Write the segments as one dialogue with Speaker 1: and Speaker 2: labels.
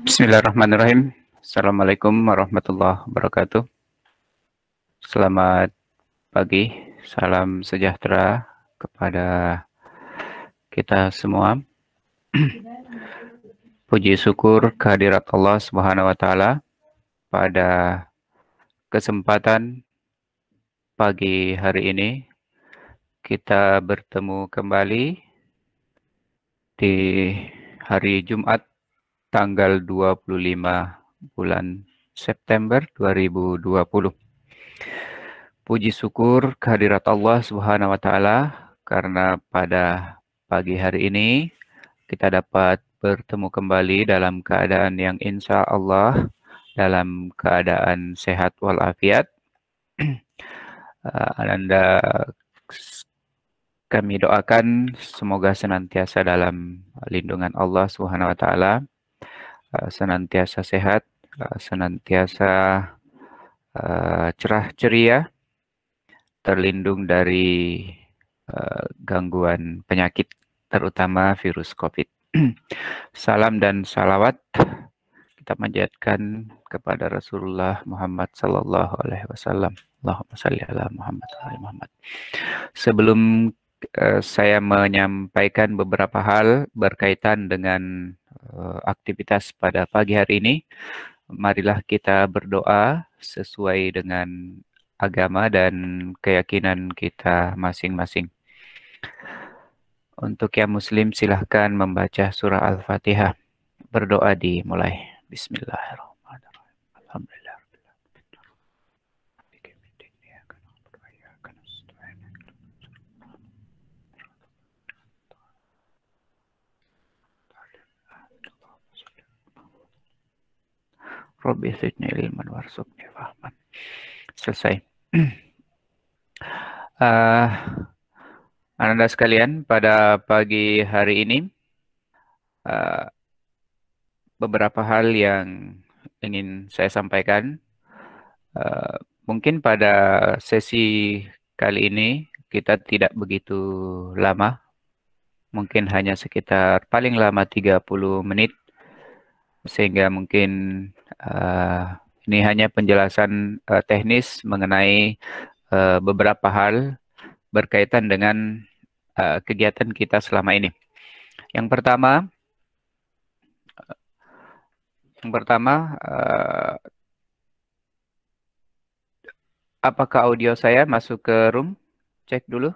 Speaker 1: Bismillahirrahmanirrahim. Assalamualaikum warahmatullahi wabarakatuh. Selamat pagi, salam sejahtera kepada kita semua. Puji syukur kehadirat Allah Subhanahu wa taala pada kesempatan pagi hari ini kita bertemu kembali di hari Jumat tanggal 25 bulan September 2020. Puji syukur kehadirat Allah Subhanahu wa taala karena pada pagi hari ini kita dapat bertemu kembali dalam keadaan yang insya Allah dalam keadaan sehat walafiat. Ananda kami doakan semoga senantiasa dalam lindungan Allah Subhanahu wa taala, senantiasa sehat, senantiasa cerah ceria, terlindung dari gangguan penyakit, terutama virus COVID. Salam dan salawat kita panjatkan kepada Rasulullah Muhammad Sallallahu Alaihi Wasallam. Allahumma salli ala Muhammad wa ali Muhammad. Sebelum saya menyampaikan beberapa hal berkaitan dengan aktivitas pada pagi hari ini, marilah kita berdoa sesuai dengan agama dan keyakinan kita masing-masing. Untuk yang muslim silahkan membaca surah Al-Fatihah. Berdoa dimulai. Bismillahirrahmanirrahim. Alhamdulillah. Rabbi zidni ilman warzuqni fahman. Selesai. Anda sekalian, pada pagi hari ini beberapa hal yang ingin saya sampaikan. Mungkin pada sesi kali ini kita tidak begitu lama, mungkin hanya sekitar paling lama 30 menit, sehingga mungkin ini hanya penjelasan teknis mengenai beberapa hal berkaitan dengan kegiatan kita selama ini. Yang pertama, apakah audio saya masuk ke room? Cek dulu.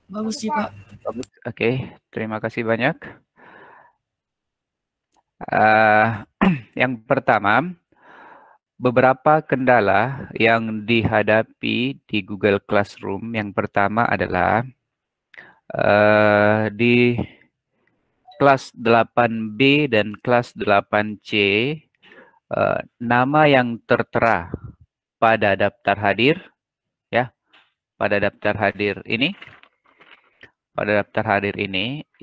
Speaker 2: Bagus sih, Pak.
Speaker 1: Bagus. Oke, terima kasih banyak. Yang pertama, beberapa kendala yang dihadapi di Google Classroom. Yang pertama adalah di kelas 8B dan kelas 8C, nama yang tertera pada daftar hadir, ya, pada daftar hadir ini,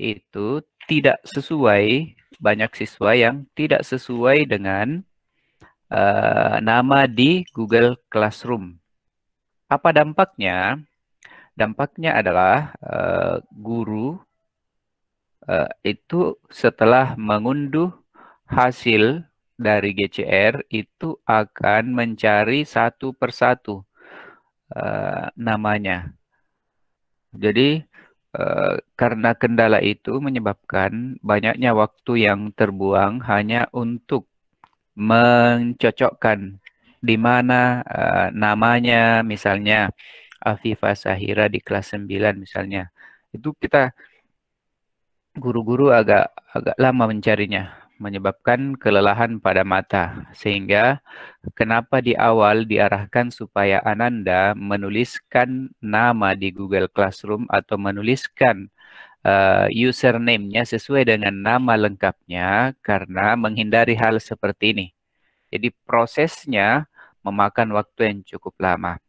Speaker 1: itu tidak sesuai, banyak siswa yang tidak sesuai dengan nama di Google Classroom. Apa dampaknya? Dampaknya adalah guru itu setelah mengunduh hasil dari GCR itu akan mencari satu persatu namanya. Jadi karena kendala itu menyebabkan banyaknya waktu yang terbuang hanya untuk mencocokkan di mana namanya, misalnya Afifah Sahira di kelas 9 misalnya. Itu kita guru-guru agak lama mencarinya, menyebabkan kelelahan pada mata. Sehingga kenapa di awal diarahkan supaya Ananda menuliskan nama di Google Classroom atau menuliskan username-nya sesuai dengan nama lengkapnya, karena menghindari hal seperti ini. Jadi prosesnya memakan waktu yang cukup lama.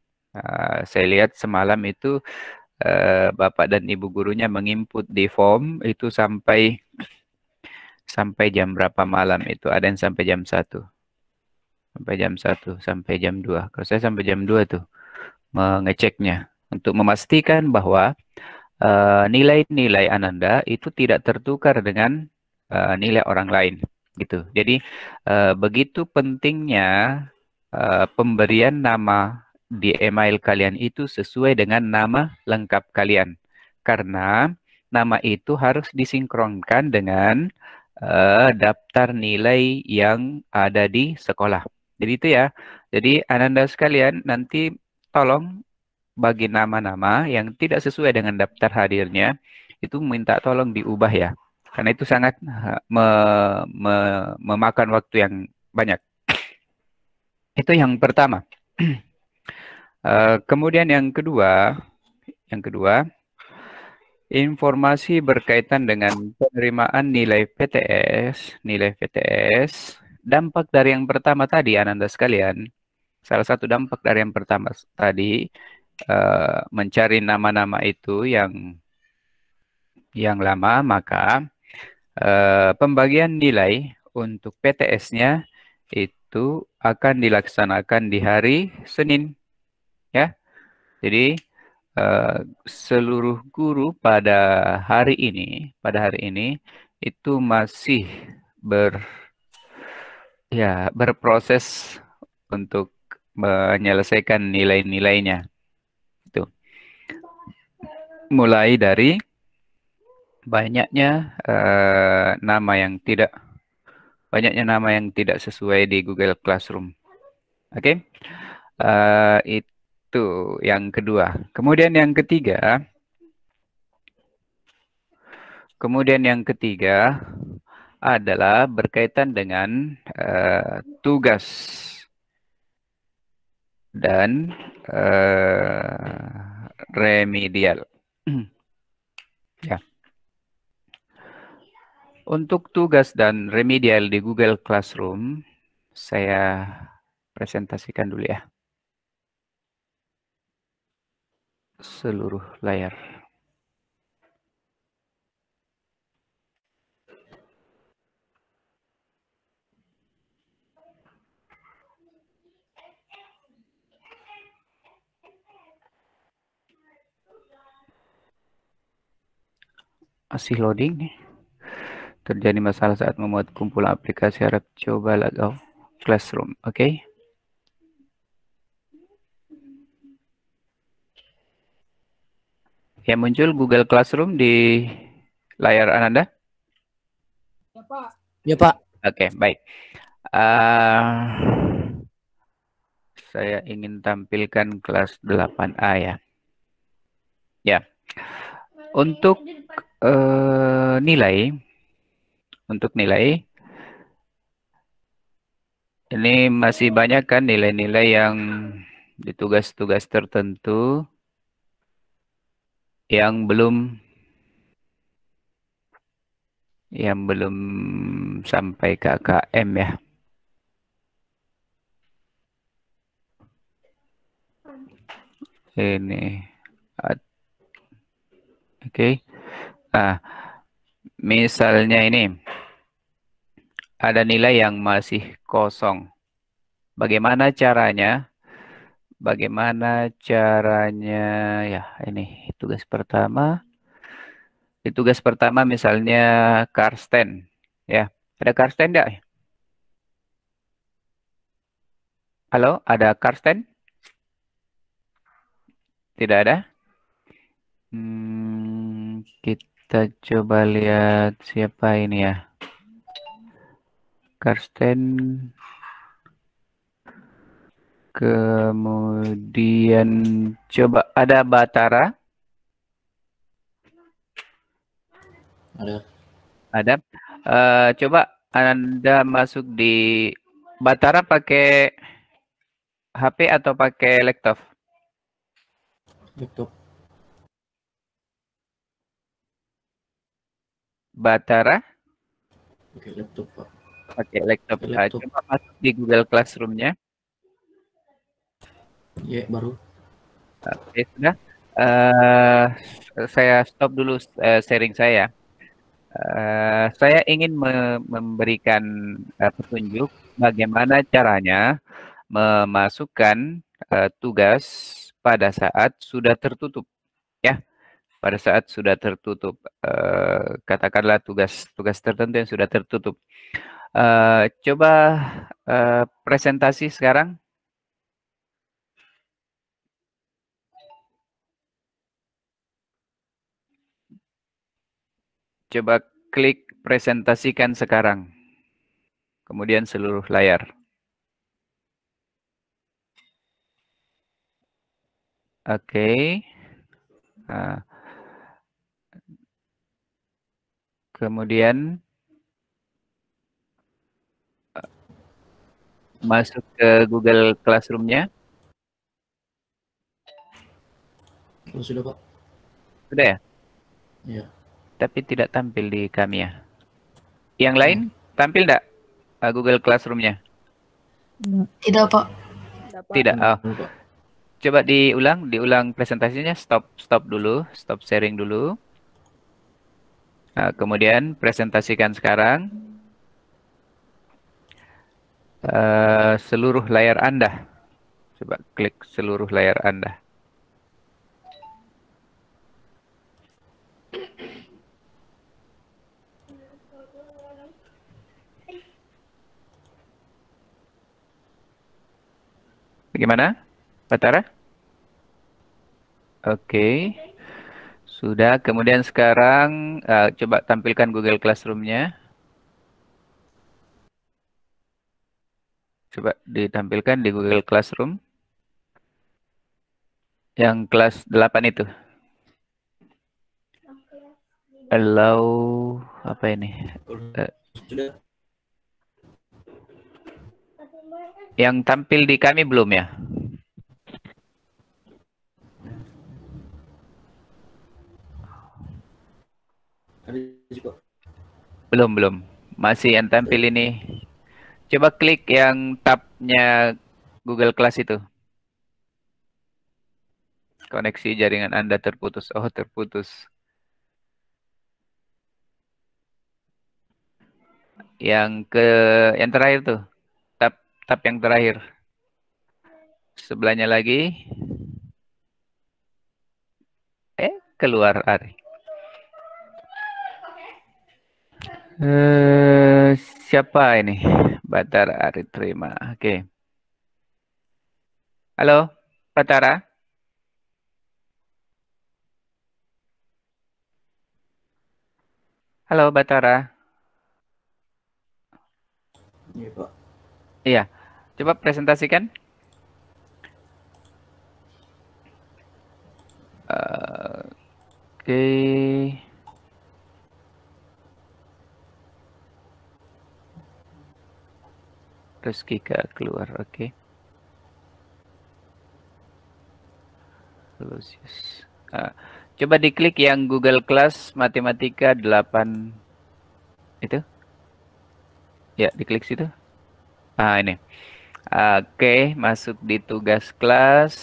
Speaker 1: Saya lihat semalam itu Bapak dan Ibu gurunya menginput di form itu sampai jam berapa malam itu. Ada yang sampai jam 1. Sampai jam 1, sampai jam 2. Kalau saya sampai jam 2 tuh mengeceknya untuk memastikan bahwa nilai-nilai Ananda itu tidak tertukar dengan nilai orang lain. gitu. Jadi begitu pentingnya pemberian nama di email kalian itu sesuai dengan nama lengkap kalian. Karena nama itu harus disinkronkan dengan daftar nilai yang ada di sekolah. Jadi itu ya. Jadi Ananda sekalian nanti tolong bagi nama-nama yang tidak sesuai dengan daftar hadirnya itu minta tolong diubah ya. Karena itu sangat memakan waktu yang banyak. Itu yang pertama. Kemudian yang kedua, informasi berkaitan dengan penerimaan nilai PTS, dampak dari yang pertama tadi, Ananda sekalian, salah satu dampak dari yang pertama tadi, mencari nama-nama itu yang lama, maka pembagian nilai untuk PTS-nya itu akan dilaksanakan di hari Senin, ya. Jadi seluruh guru pada hari ini itu masih berproses untuk menyelesaikan nilai-nilainya. Itu mulai dari banyaknya nama yang tidak sesuai di Google Classroom. Oke. Itu yang kedua. Kemudian yang ketiga adalah berkaitan dengan tugas dan remedial. Ya. Untuk tugas dan remedial di Google Classroom, saya presentasikan dulu ya. Seluruh layar. Masih loading nih. Terjadi masalah saat memuat kumpulan aplikasi, harap coba login Classroom. Oke. Ya, muncul Google Classroom di layar Ananda?
Speaker 2: Ya, Pak. Ya, Pak.
Speaker 1: Oke, baik. Saya ingin tampilkan kelas 8A ya. Ya. Untuk nilai, ini masih banyak kan nilai-nilai yang di tugas-tugas tertentu yang belum sampai KKM ya. Ini. Oke. Nah, misalnya ini ada nilai yang masih kosong. Bagaimana caranya? Ya, ini tugas pertama. Di tugas pertama misalnya Karsten, ya. Ada Karsten enggak? Halo, ada Karsten? Tidak ada? Kita coba lihat siapa ini ya. Karsten. Kemudian coba ada Batara. Ada. Coba Anda masuk di Batara pakai HP atau pakai laptop?
Speaker 2: Laptop.
Speaker 1: Batara?
Speaker 2: Pakai laptop, Pak.
Speaker 1: Pakai laptop. Coba masuk di Google Classroom-nya.
Speaker 2: Ya, baru.
Speaker 1: Oke, sudah. Saya stop dulu sharing saya. Saya ingin memberikan petunjuk bagaimana caranya memasukkan tugas pada saat sudah tertutup, ya. Pada saat sudah tertutup, katakanlah tugas tertentu yang sudah tertutup. Coba presentasi sekarang. Coba klik presentasikan sekarang. Kemudian seluruh layar. Oke. Kemudian masuk ke Google Classroom-nya.
Speaker 2: Oh, sudah, Pak.
Speaker 1: Sudah ya?
Speaker 2: Iya.
Speaker 1: Tapi tidak tampil di kami ya. Yang lain tampil enggak Google Classroom-nya?
Speaker 3: Tidak, Pak.
Speaker 1: Tidak. Oh.
Speaker 2: Pak.
Speaker 1: Coba diulang presentasinya. Stop dulu, stop sharing dulu. Nah, kemudian presentasikan sekarang seluruh layar Anda. Coba klik seluruh layar Anda. Bagaimana, Batara? Oke. Sudah, kemudian sekarang coba tampilkan Google Classroom-nya. Coba ditampilkan di Google Classroom. Yang kelas 8 itu. Allow, apa ini?
Speaker 2: Sudah.
Speaker 1: Yang tampil di kami belum ya?
Speaker 2: Ada juga.
Speaker 1: Belum. Masih yang tampil ini. Coba klik yang tab-nya Google Class itu. Koneksi jaringan Anda terputus. Oh, terputus. Yang terakhir tuh. Tab yang terakhir. Sebelahnya lagi. Keluar Ari. Siapa ini? Batara Ari terima. Oke. Halo, Batara. Halo, Batara.
Speaker 2: Iya, Pak.
Speaker 1: Iya. Coba presentasikan. Oke. Terus Kika keluar, oke. Coba diklik yang Google Class Matematika 8 itu. Ya, diklik situ. Ini. Oke, masuk di tugas kelas.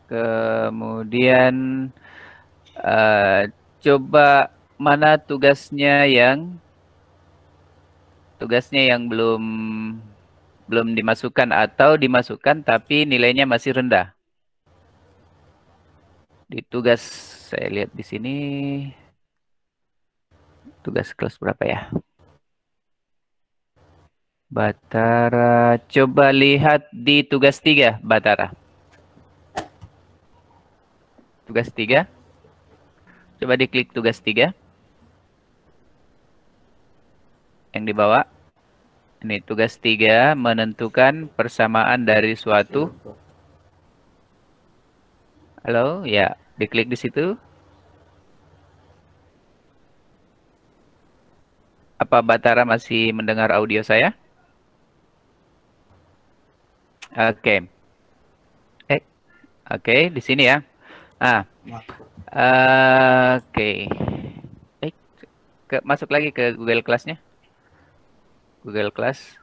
Speaker 1: Kemudian coba mana tugasnya yang belum dimasukkan atau dimasukkan tapi nilainya masih rendah. Di tugas saya lihat di sini tugas kelas berapa ya? Batara, coba lihat di tugas 3, Batara. Tugas 3. Coba diklik tugas 3. Yang di bawah. Ini tugas 3 menentukan persamaan dari suatu. Halo, ya, diklik di situ. Apa Batara masih mendengar audio saya? Oke. Oke, di sini ya. Oke. Masuk lagi ke Google Class-nya. Google Class.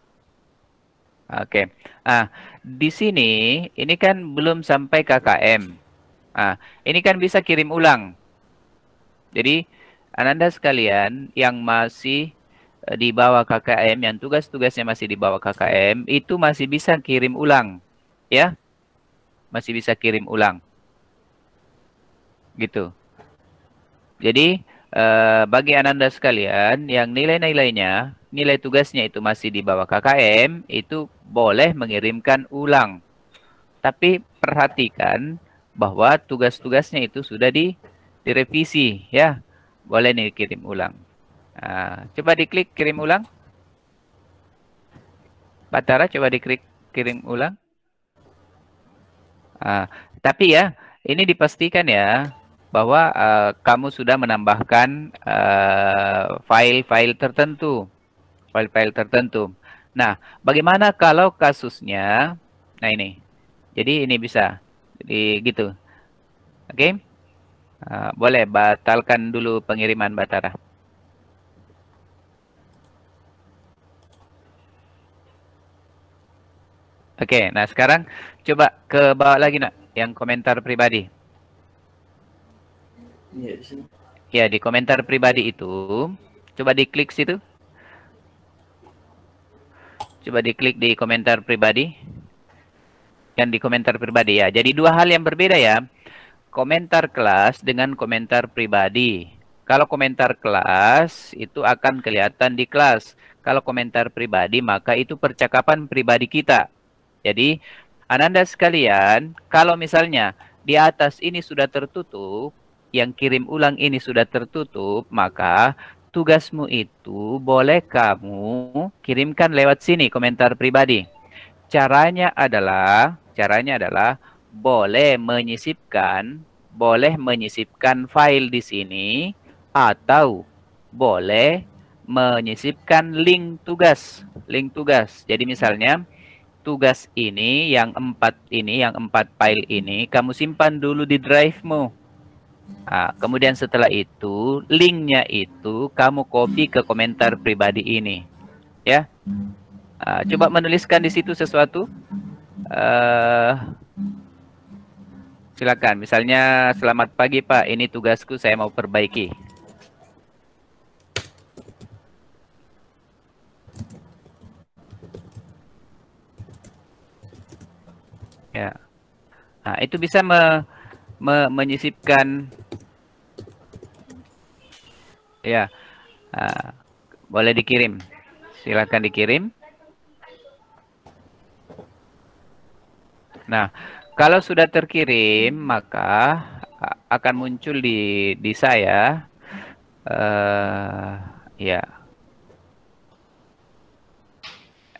Speaker 1: Oke. Di sini ini kan belum sampai KKM. Ini kan bisa kirim ulang. Jadi, Ananda sekalian yang masih di bawah KKM, yang tugas-tugasnya masih di bawah KKM, itu masih bisa kirim ulang. Ya, masih bisa kirim ulang. Gitu. Jadi, bagi Ananda sekalian, yang nilai-nilainya nilai tugasnya itu masih di bawah KKM, itu boleh mengirimkan ulang. Tapi perhatikan bahwa tugas-tugasnya itu sudah direvisi, ya. Boleh nih kirim ulang. Nah, coba diklik kirim ulang. Batara, coba diklik kirim ulang. Tapi ya, ini dipastikan ya bahwa kamu sudah menambahkan file-file tertentu. File-file tertentu. Nah, bagaimana kalau kasusnya? Nah ini. Jadi ini bisa. Jadi gitu. Oke? Boleh batalkan dulu pengiriman Batara. Oke, nah sekarang coba ke bawah lagi nak, yang komentar pribadi.
Speaker 2: Iya, di sini.
Speaker 1: Ya, di komentar pribadi itu, coba diklik situ. Coba diklik di komentar pribadi. Yang di komentar pribadi ya. Jadi dua hal yang berbeda ya. Komentar kelas dengan komentar pribadi. Kalau komentar kelas itu akan kelihatan di kelas. Kalau komentar pribadi maka itu percakapan pribadi kita. Jadi Ananda sekalian, kalau misalnya di atas ini sudah tertutup, yang kirim ulang ini sudah tertutup, maka tugasmu itu boleh kamu kirimkan lewat sini komentar pribadi. Caranya adalah boleh menyisipkan file di sini atau boleh menyisipkan link tugas. Jadi misalnya tugas ini yang 4 file ini kamu simpan dulu di drive-mu. Kemudian setelah itu linknya itu kamu copy ke komentar pribadi ini, ya. Coba menuliskan di situ sesuatu. Silakan. Misalnya, selamat pagi Pak, ini tugasku saya mau perbaiki. Ya. Itu bisa menyisipkan. Ya. Boleh dikirim. Silakan dikirim. Nah, kalau sudah terkirim, maka akan muncul di saya, ya,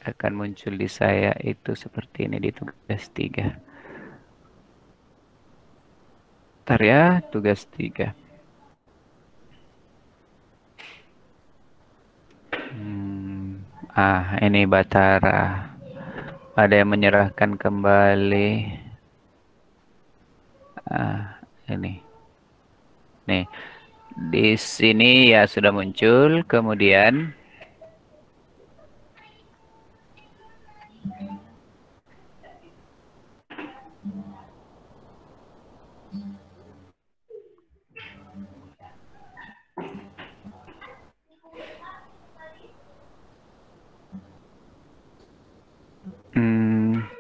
Speaker 1: akan muncul di saya itu seperti ini di tugas 3. Ntar ya, tugas 3. Ini Batara. Ada yang menyerahkan kembali. Ini. Nih. Di sini ya sudah muncul. Kemudian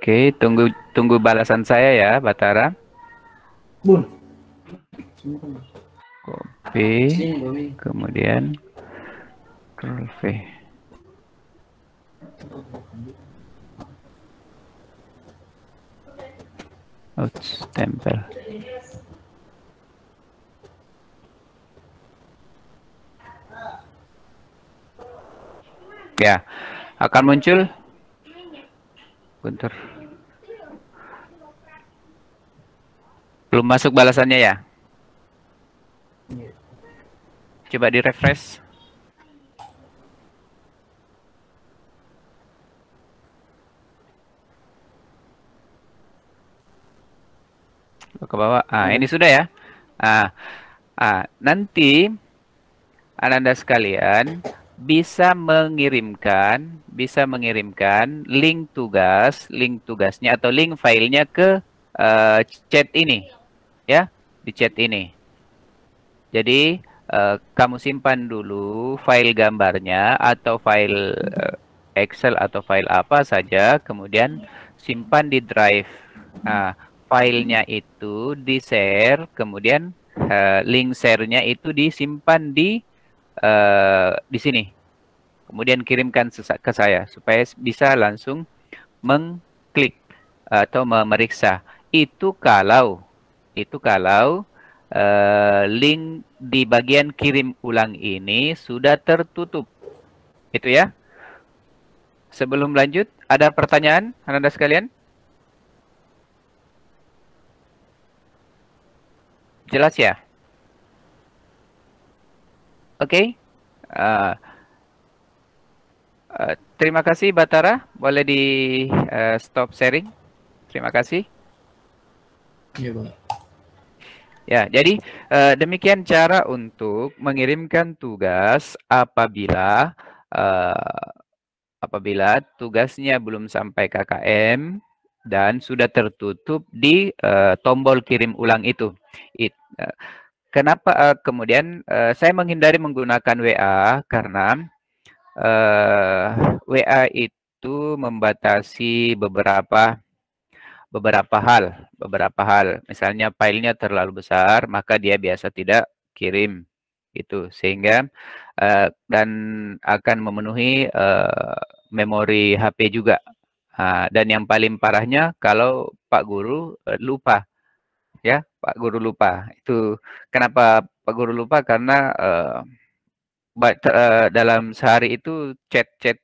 Speaker 1: oke, tunggu balasan saya ya, Batara.
Speaker 2: Bun.
Speaker 1: Copy,
Speaker 2: Sini, Bami.
Speaker 1: kemudian Ctrl V. Ouch, tempel. Ya, akan muncul. Bentar. Belum masuk balasannya ya? Coba di refresh. Ke bawah. Ini sudah ya. Nanti Ananda sekalian bisa mengirimkan link tugasnya atau link filenya ke chat ini, ya, di chat ini. Jadi kamu simpan dulu file gambarnya atau file Excel atau file apa saja, kemudian simpan di drive. Filenya itu di-share, kemudian link share-nya itu disimpan di sini. kemudian kirimkan ke saya supaya bisa langsung mengklik atau memeriksa. Itu kalau link di bagian kirim ulang ini sudah tertutup. Itu ya. Sebelum lanjut, ada pertanyaan Anda sekalian? Jelas ya? Oke. Terima kasih Batara. Boleh di stop sharing. Terima kasih.
Speaker 2: Iya, Bang.
Speaker 1: Ya, jadi demikian cara untuk mengirimkan tugas apabila tugasnya belum sampai KKM dan sudah tertutup di tombol kirim ulang itu. Kenapa kemudian saya menghindari menggunakan WA karena WA itu membatasi beberapa hal. Misalnya filenya terlalu besar, maka dia biasa tidak kirim itu, sehingga dan akan memenuhi memori HP juga. Dan yang paling parahnya kalau Pak Guru lupa, ya Pak Guru lupa. Itu kenapa Pak Guru lupa? Karena dalam sehari itu chat-chat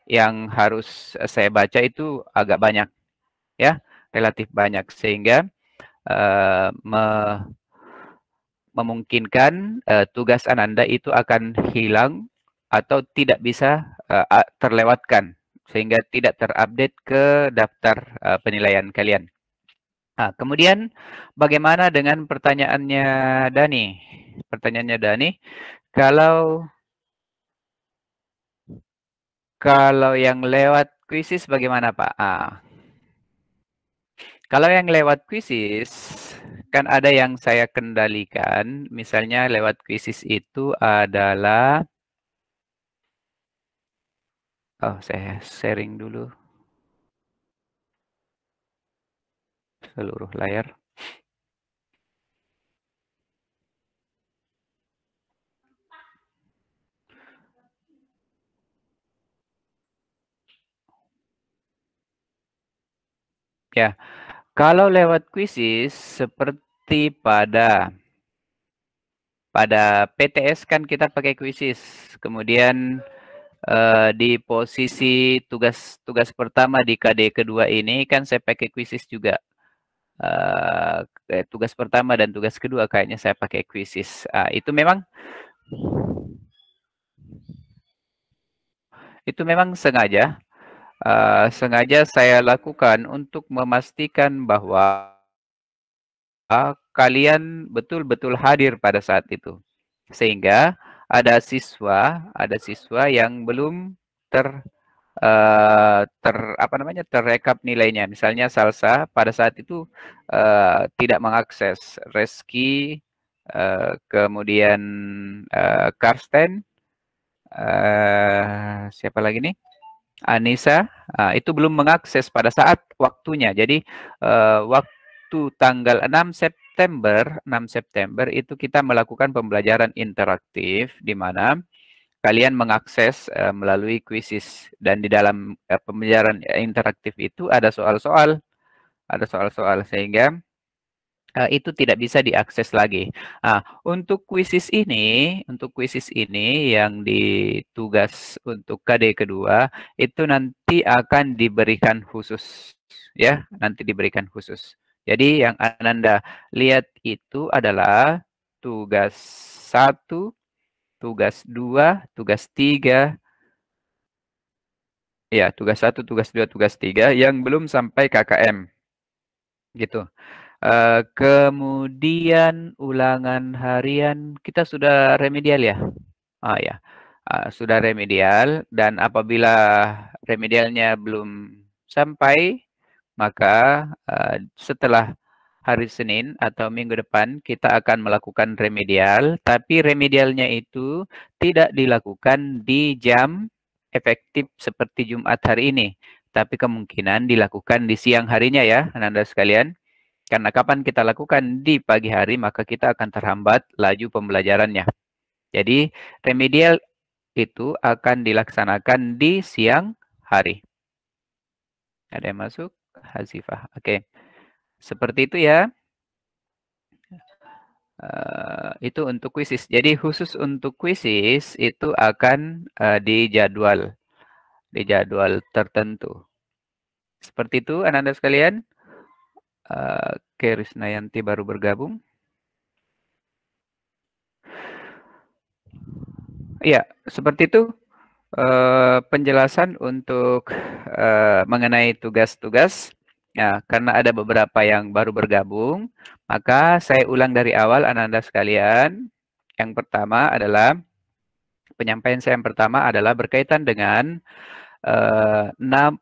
Speaker 1: yang harus saya baca itu agak banyak, ya relatif banyak, sehingga memungkinkan tugas Ananda itu akan hilang atau tidak bisa terlewatkan, sehingga tidak terupdate ke daftar penilaian kalian. Nah, kemudian bagaimana dengan pertanyaannya Dani? Pertanyaannya Dani, kalau yang lewat kuisis bagaimana Pak? Kalau yang lewat kuisis, kan ada yang saya kendalikan. Misalnya lewat kuisis itu adalah, saya sharing dulu seluruh layar. Ya, kalau lewat kuisis seperti pada PTS kan kita pakai kuisis. Kemudian di posisi tugas pertama di KD kedua ini kan saya pakai kuisis juga. Tugas pertama dan tugas kedua kayaknya saya pakai kuisis. Itu memang sengaja saya lakukan untuk memastikan bahwa kalian betul-betul hadir pada saat itu, sehingga ada siswa yang belum terrekap nilainya. Misalnya Salsa pada saat itu tidak mengakses, Reski, kemudian Karsten, siapa lagi nih? Anissa, itu belum mengakses pada saat waktunya. Jadi waktu tanggal 6 September itu kita melakukan pembelajaran interaktif di mana kalian mengakses melalui kuisis, dan di dalam pembelajaran interaktif itu ada soal-soal, sehingga itu tidak bisa diakses lagi. Untuk kuisis ini yang di tugas untuk KD kedua itu nanti akan diberikan khusus, ya, nanti diberikan khusus. Jadi yang Ananda lihat itu adalah tugas 1, tugas 2, tugas 3, ya, tugas 1, tugas 2, tugas 3 yang belum sampai KKM. Gitu. Kemudian ulangan harian kita sudah remedial ya? Ya. Sudah remedial, dan apabila remedialnya belum sampai, maka setelah hari Senin atau minggu depan kita akan melakukan remedial, tapi remedialnya itu tidak dilakukan di jam efektif seperti Jumat hari ini, tapi kemungkinan dilakukan di siang harinya ya, Anda sekalian. Karena kapan kita lakukan di pagi hari, maka kita akan terhambat laju pembelajarannya. Jadi remedial itu akan dilaksanakan di siang hari. Ada yang masuk? Hazifah. Oke. Seperti itu ya. Itu untuk kuisis. Jadi khusus untuk kuisis itu akan dijadwal tertentu. Seperti itu anak-anak sekalian. Krisnayanti baru bergabung. Iya, seperti itu penjelasan untuk mengenai tugas-tugas. Nah, karena ada beberapa yang baru bergabung, maka saya ulang dari awal anak-anak sekalian. Yang pertama adalah, penyampaian saya yang pertama adalah berkaitan dengan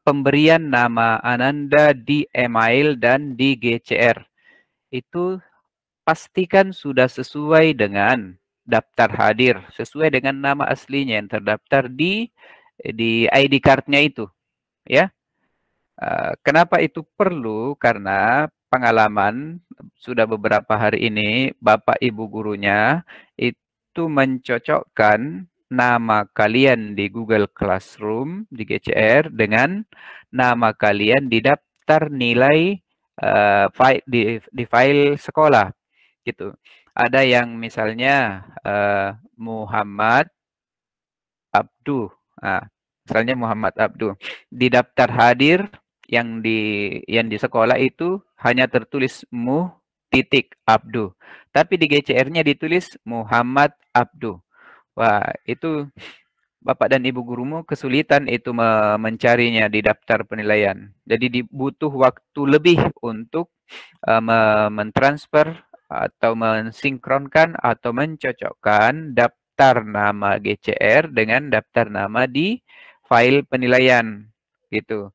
Speaker 1: pemberian nama Ananda di email dan di GCR. Itu pastikan sudah sesuai dengan daftar hadir, sesuai dengan nama aslinya yang terdaftar di ID card-nya itu, ya. Kenapa itu perlu? Karena pengalaman sudah beberapa hari ini Bapak Ibu gurunya itu mencocokkan nama kalian di Google Classroom di GCR dengan nama kalian di daftar nilai di file sekolah gitu. Ada yang misalnya Muhammad Abdu. Nah, misalnya Muhammad Abdu. Di daftar hadir yang di sekolah itu hanya tertulis Abdu. Tapi di GCR-nya ditulis Muhammad Abdu. Wah, itu Bapak dan Ibu gurumu kesulitan itu mencarinya di daftar penilaian. Jadi dibutuh waktu lebih untuk mentransfer atau mensinkronkan atau mencocokkan daftar nama GCR dengan daftar nama di file penilaian gitu.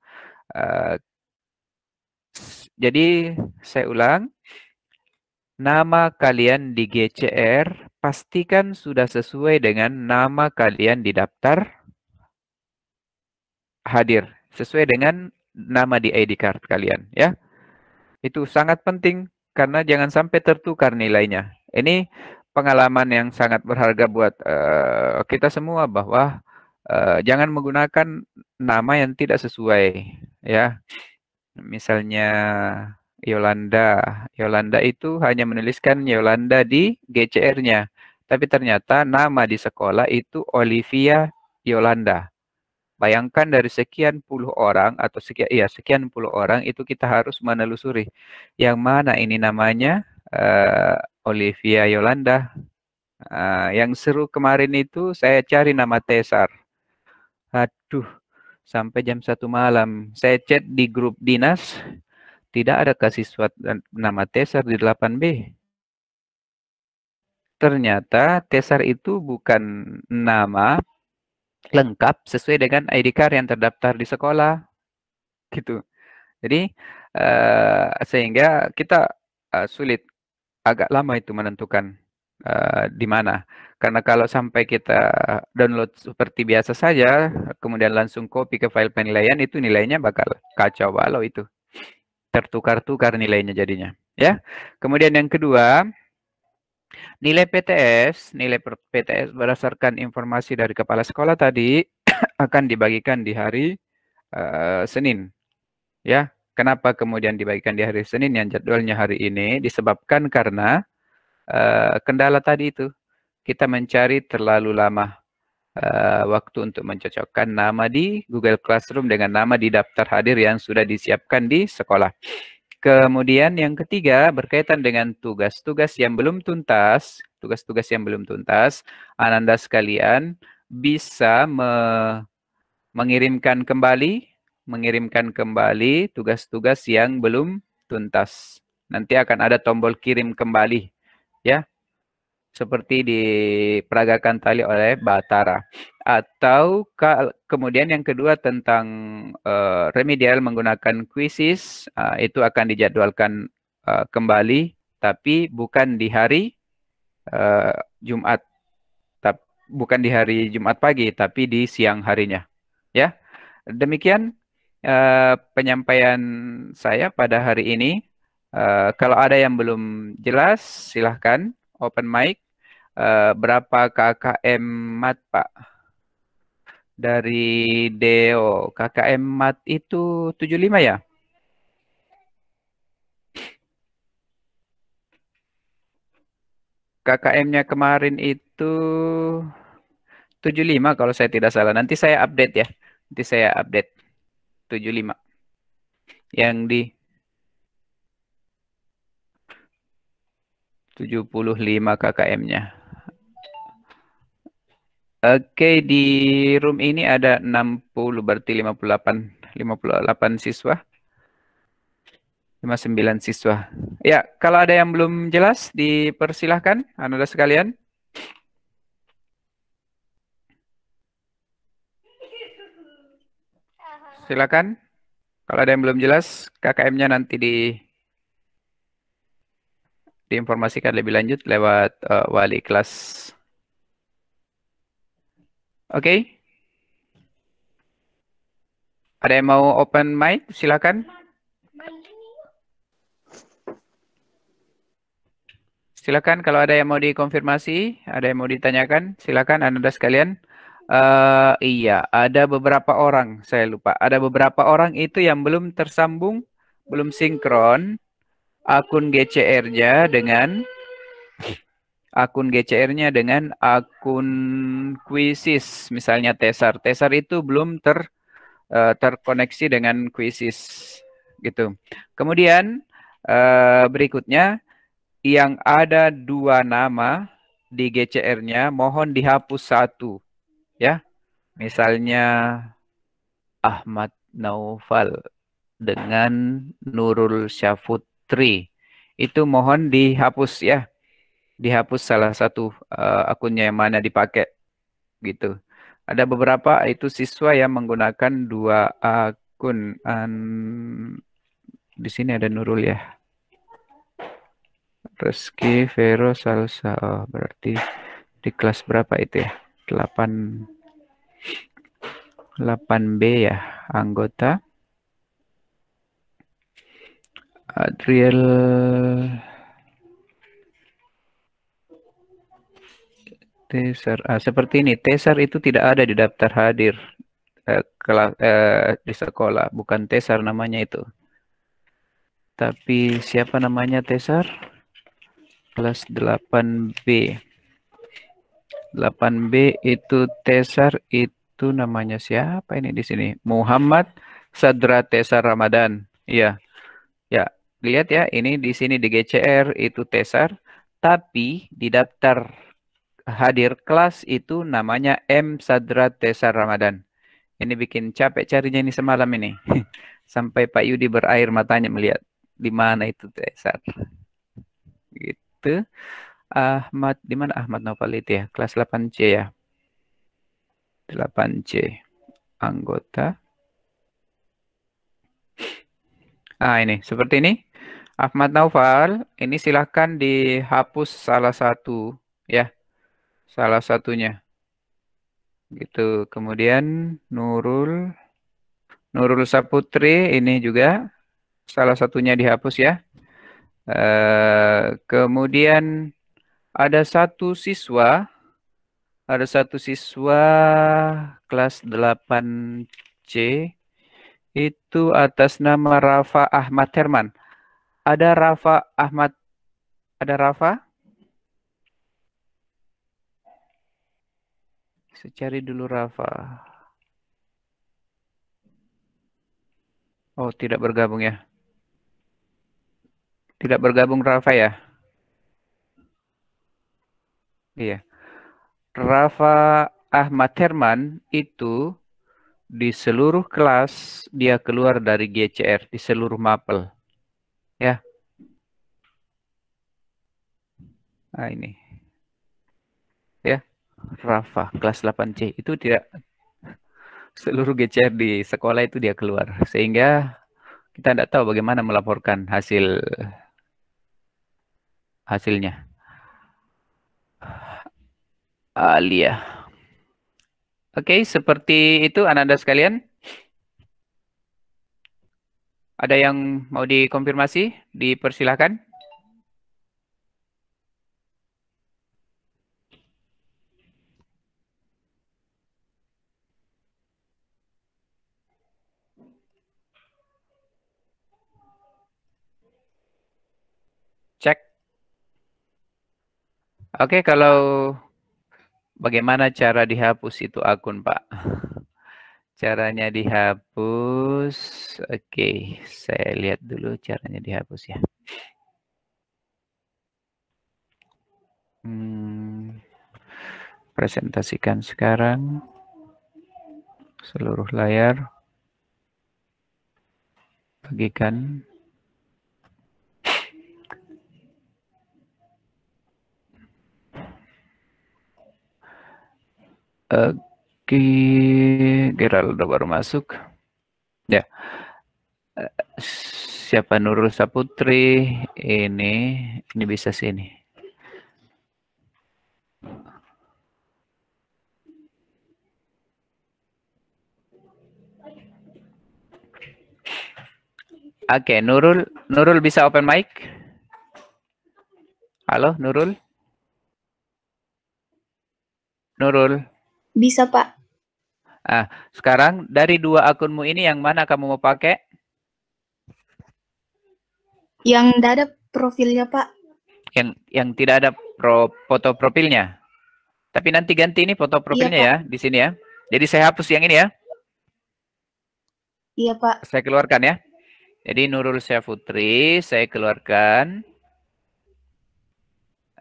Speaker 1: Jadi saya ulang, nama kalian di GCR pastikan sudah sesuai dengan nama kalian di daftar hadir, sesuai dengan nama di ID card kalian ya. Itu sangat penting karena jangan sampai tertukar nilainya. Ini pengalaman yang sangat berharga buat kita semua bahwa jangan menggunakan nama yang tidak sesuai ya. Misalnya Yolanda. Yolanda itu hanya menuliskan Yolanda di GCR-nya. Tapi ternyata nama di sekolah itu Olivia Yolanda. Bayangkan dari sekian puluh orang atau sekian puluh orang itu kita harus menelusuri yang mana ini namanya Olivia Yolanda. Yang seru kemarin itu saya cari nama Tesar. Aduh, sampai jam 1 malam. Saya chat di grup dinas, tidak ada siswa nama Tesar di 8B. Ternyata Tesar itu bukan nama lengkap sesuai dengan ID card yang terdaftar di sekolah. Gitu. Jadi sehingga kita sulit, agak lama itu menentukan di mana. Karena kalau sampai kita download seperti biasa saja, kemudian langsung copy ke file penilaian, itu nilainya bakal kacau balau itu. Tertukar-tukar nilainya jadinya. Ya. Kemudian yang kedua, nilai PTS berdasarkan informasi dari kepala sekolah tadi akan dibagikan di hari Senin. Ya, kenapa kemudian dibagikan di hari Senin yang jadwalnya hari ini? Disebabkan karena kendala tadi itu. Kita mencari terlalu lama waktu untuk mencocokkan nama di Google Classroom dengan nama di daftar hadir yang sudah disiapkan di sekolah. Kemudian yang ketiga berkaitan dengan tugas-tugas yang belum tuntas. Tugas-tugas yang belum tuntas, Ananda sekalian bisa mengirimkan kembali tugas-tugas yang belum tuntas. Nanti akan ada tombol kirim kembali, ya, seperti diperagakan tadi oleh Batara. Atau kemudian yang kedua tentang remedial menggunakan quizzes, itu akan dijadwalkan kembali, tapi bukan di hari Jumat, bukan di hari Jumat pagi, tapi di siang harinya. Ya, demikian penyampaian saya pada hari ini. Kalau ada yang belum jelas, silahkan open mic. Berapa KKM mat, Pak? Dari Deo, KKM Mat itu 75 ya? KKM-nya kemarin itu 75 kalau saya tidak salah. Nanti saya update ya. Nanti saya update 75. Yang di 75 KKM-nya. Oke, di room ini ada 60, berarti 58 siswa. 59 siswa. Ya, kalau ada yang belum jelas, dipersilahkan, Anda sekalian. Silakan. Kalau ada yang belum jelas, KKM-nya nanti diinformasikan lebih lanjut lewat wali kelas. Oke. Ada yang mau open mic? Silakan. Silakan kalau ada yang mau dikonfirmasi, ada yang mau ditanyakan, silakan Anda sekalian. Iya, ada beberapa orang, saya lupa. Ada beberapa orang itu yang belum tersambung, belum sinkron akun GCR-nya dengan akun Quizzes, misalnya Tesar. Tesar itu belum terkoneksi dengan Quizzes, gitu. Kemudian berikutnya yang ada 2 nama di GCR-nya, mohon dihapus 1, ya. Misalnya Ahmad Naufal dengan Nurul Syafutri. Itu mohon dihapus ya. Dihapus salah satu akunnya yang mana dipakai gitu. Ada beberapa itu siswa yang menggunakan 2 akun. Di sini ada Nurul ya. Reski, Vero, Salsa. Oh, berarti di kelas berapa itu ya? 8B ya, anggota. Adriel Tesar. Seperti ini, Tesar itu tidak ada di daftar hadir di sekolah, bukan Tesar namanya itu. Tapi siapa namanya Tesar? Kelas 8B. 8B itu Tesar itu namanya siapa ini di sini? Muhammad Sadra Tesar Ramadan. Iya. Ya, lihat ya, ini di sini di GCR itu Tesar, tapi di daftar hadir kelas itu namanya M Sadra Tesar Ramadan. Ini bikin capek carinya ini semalam ini. Sampai Pak Yudi berair matanya melihat di mana itu Tesar. Gitu. Ahmad, di mana Ahmad Novel itu ya? Kelas 8C ya. 8C. Anggota. Ini seperti ini. Ahmad Naufal, ini silahkan dihapus salah satu ya, salah satunya. Gitu. Kemudian Nurul Saputri ini juga salah satunya dihapus ya. Kemudian ada satu siswa kelas 8C itu atas nama Rafa Ahmad Herman. Ada Rafa Ahmad, ada Rafa? Saya cari dulu Rafa. Oh, tidak bergabung ya. Tidak bergabung Rafa ya? Iya. Rafa Ahmad Herman itu di seluruh kelas dia keluar dari GCR, di seluruh mapel. Ya. Nah, ini. Ya. Rafa kelas 8C itu tidak, seluruh GCR di sekolah itu dia keluar. Sehingga kita tidak tahu bagaimana melaporkan hasilnya. Alia. Oke, seperti itu anak-anak sekalian. Ada yang mau dikonfirmasi? Dipersilahkan. Oke, kalau bagaimana cara dihapus itu akun, Pak? Caranya dihapus. Oke, saya lihat dulu caranya dihapus ya. Presentasikan sekarang seluruh layar. Bagikan. Oke, Geraldo baru masuk. Ya. Siapa Nurul Saputri? Ini bisa sini. Oke, Nurul bisa open mic? Halo, Nurul? Nurul?
Speaker 3: Bisa, Pak.
Speaker 1: Sekarang dari dua akunmu ini yang mana kamu mau pakai?
Speaker 3: Yang nggak ada profilnya, Pak.
Speaker 1: Yang tidak ada foto profilnya. Tapi nanti ganti ini foto profilnya
Speaker 3: Iya,
Speaker 1: ya, di sini ya. Jadi saya hapus yang ini ya.
Speaker 3: Iya, Pak.
Speaker 1: Saya keluarkan ya. Jadi Nurul Syafutri, saya keluarkan.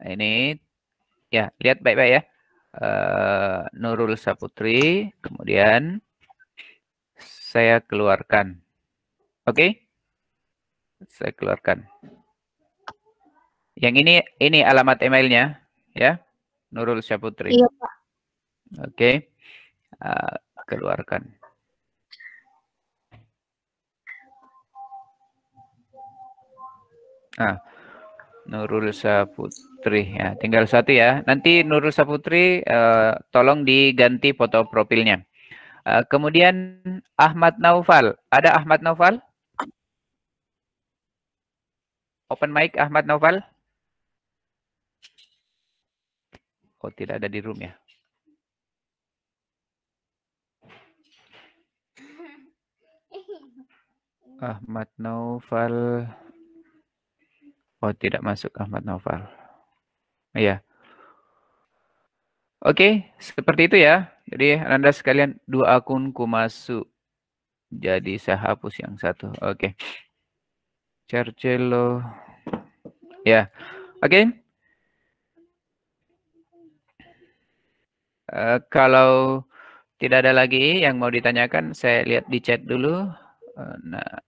Speaker 1: Ini, ya, lihat baik-baik ya. Nurul Saputri, kemudian saya keluarkan. Oke? Saya keluarkan. Yang ini alamat emailnya, ya. Nurul Syafutri.
Speaker 3: Iya, Pak.
Speaker 1: Oke. Keluarkan. Nurul Saputri ya, tinggal satu ya. Nanti Nurul Saputri tolong diganti foto profilnya. Kemudian Ahmad Naufal, ada Ahmad Naufal? Open mic Ahmad Naufal? Oh, tidak ada di room ya. Ahmad Naufal. Oh, tidak masuk Ahmad Naufal. Iya. Oke, seperti itu ya. Jadi Anda sekalian dua akunku masuk. Jadi saya hapus yang satu. Oke. Cercelo. Ya. Oke. Kalau tidak ada lagi yang mau ditanyakan, saya lihat di chat dulu. Nah,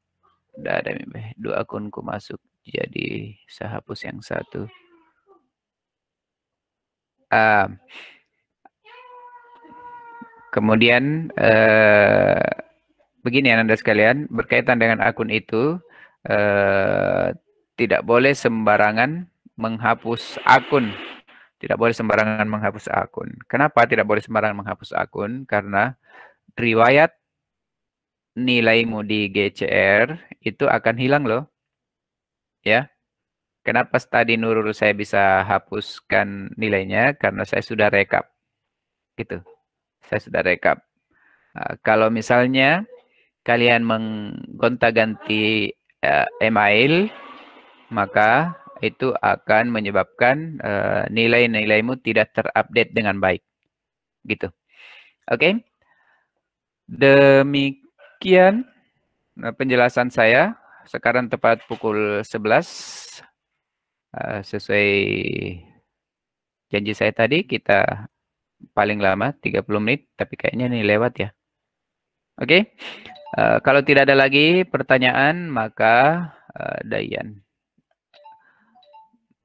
Speaker 1: tidak ada dua akunku masuk. Jadi saya hapus yang satu. Kemudian begini Anda sekalian, berkaitan dengan akun itu, tidak boleh sembarangan menghapus akun. Tidak boleh sembarangan menghapus akun. Kenapa tidak boleh sembarangan menghapus akun? Karena riwayat nilaimu di GCR itu akan hilang loh. Ya. Kenapa tadi Nurul saya bisa hapuskan nilainya? Karena saya sudah rekap. Gitu. Saya sudah rekap. Kalau misalnya kalian menggonta-ganti email, maka itu akan menyebabkan nilai-nilaimu tidak terupdate dengan baik. Gitu. Oke. Demikian penjelasan saya. Sekarang tepat pukul 11. Sesuai janji saya tadi, kita paling lama 30 menit, tapi kayaknya ini lewat ya. Oke. Kalau tidak ada lagi pertanyaan, maka Dayan.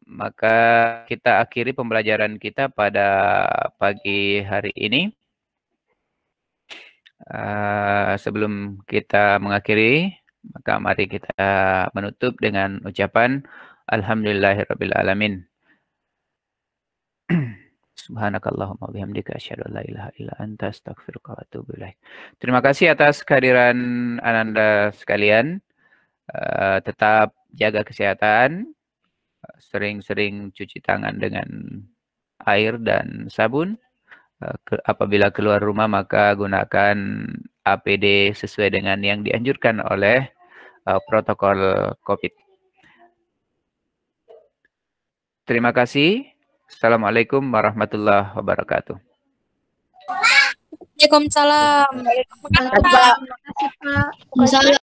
Speaker 1: Maka kita akhiri pembelajaran kita pada pagi hari ini. Sebelum kita mengakhiri, maka mari kita menutup dengan ucapan Alhamdulillahirabbil alamin. Subhanakallahumma bihamdika asyhadu an la ilaha illa anta astaghfiruka wa atubu ilaik. Terima kasih atas kehadiran Ananda sekalian. Tetap jaga kesehatan. Sering-sering cuci tangan dengan air dan sabun. Apabila keluar rumah maka gunakan APD sesuai dengan yang dianjurkan oleh protokol COVID. Terima kasih. Assalamualaikum warahmatullahi wabarakatuh.
Speaker 4: Waalaikumsalam.
Speaker 3: Terima kasih, Pak.